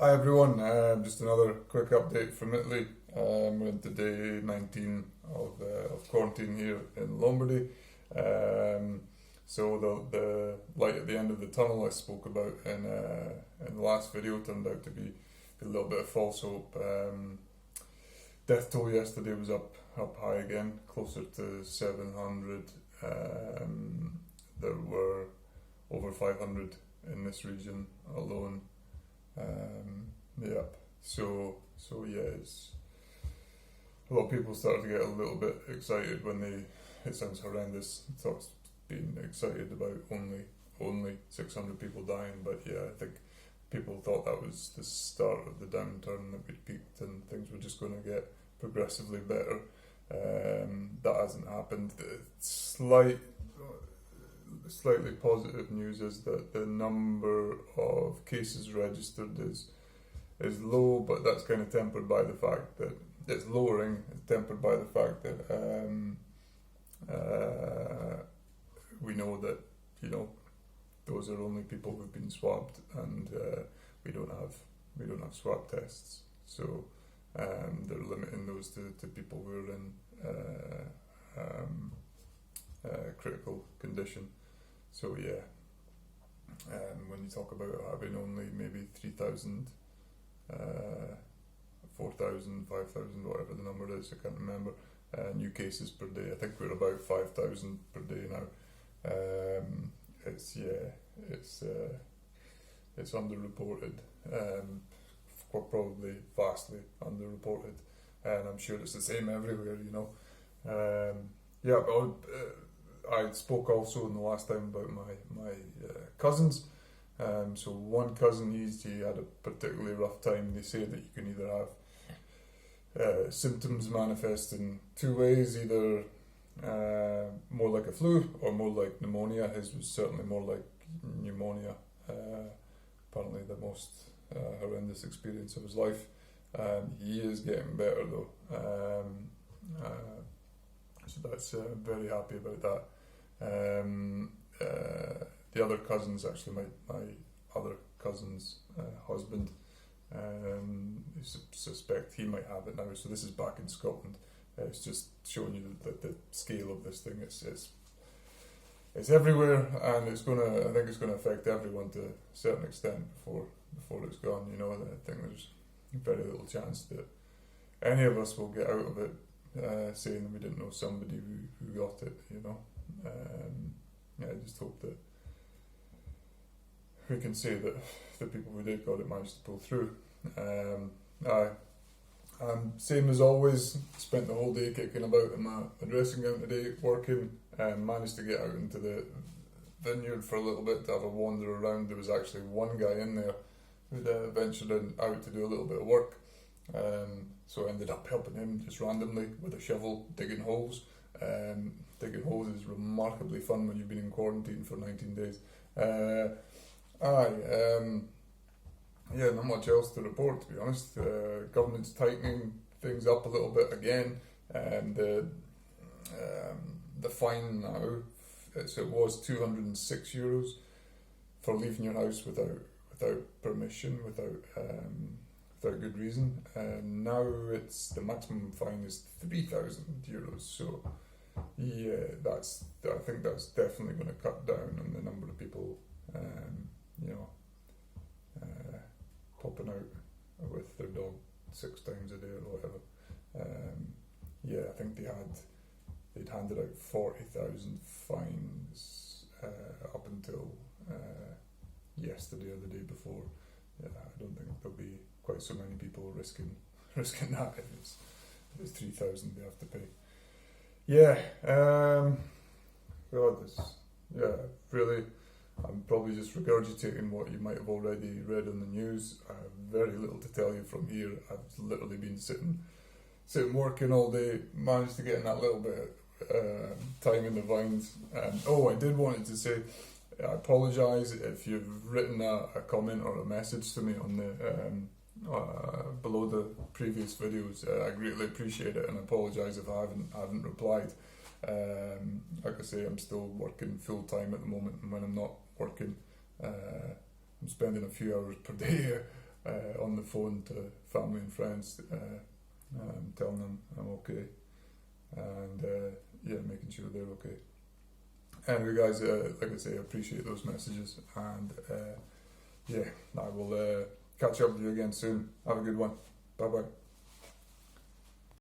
Hi everyone, just another quick update from Italy. We're into day 19 of quarantine here in Lombardy. So the light at the end of the tunnel I spoke about in the last video turned out to be a little bit of false hope. Death toll yesterday was up high again, closer to 700. There were over 500 in this region alone. Yep. So yeah, it's a lot of people started to get a little bit excited when it sounds horrendous. Thoughts being excited about only 600 people dying, but yeah, I think people thought that was the start of the downturn, that we'd peaked and things were just going to get progressively better. That hasn't happened. The slightly positive news is that the number of cases registered is low, but that's kind of tempered by the fact that it's lowering. It's tempered by the fact that we know that those are only people who've been swabbed, and we don't have swab tests, so they're limiting those to people who are in critical condition. So yeah, when you talk about having only maybe 3,000, 4,000, 5,000, whatever the number is, I can't remember, new cases per day. I think we're about 5,000 per day now. It's underreported, probably vastly underreported, and I'm sure it's the same everywhere. But I spoke also in the last time about my cousins. So one cousin, he had a particularly rough time. They say that you can either have symptoms manifest in two ways, either more like a flu or more like pneumonia. His was certainly more like pneumonia. Apparently the most horrendous experience of his life. He is getting better though. So that's very happy about that. The other cousin's actually my other cousin's husband. Suspect he might have it now. So this is back in Scotland. It's just showing you the scale of this thing. It's everywhere, and I think it's gonna affect everyone to a certain extent before it's gone. I think there's very little chance that any of us will get out of it saying that we didn't know somebody who got it. I just hope that we can say that the people who did got it managed to pull through. Same as always, spent the whole day kicking about in my dressing gown today, working, and managed to get out into the vineyard for a little bit to have a wander around. There was actually one guy in there who'd ventured out to do a little bit of work, so I ended up helping him just randomly with a shovel, digging holes. Digging holes is remarkably fun when you've been in quarantine for 19 days. Not much else to report, to be honest. Government's tightening things up a little bit again, and the fine now, it was €206 for leaving your house without permission, without good reason, and now the maximum fine is €3,000. So yeah, I think that's definitely going to cut down on the number of people popping out with their dog 6 times a day or whatever. I think they'd handed out 40,000 fines up until yesterday or the day before. I don't think there'll be quite so many people risking that if it's 3,000 they have to pay. Really, I'm probably just regurgitating what you might have already read on the news. I have very little to tell you from here. I've literally been sitting working all day, managed to get in that little bit of time in the vines. I did wanted to say, I apologise if you've written a comment or a message to me on the below the previous videos. I greatly appreciate it, and apologise if I haven't replied. Like I say, I'm still working full time at the moment, and when I'm not working, I'm spending a few hours per day on the phone to family and friends, telling them I'm okay, and yeah, making sure they're okay. Anyway, guys, like I say, I appreciate those messages, and yeah, I will catch up with you again soon. Have a good one. Bye bye.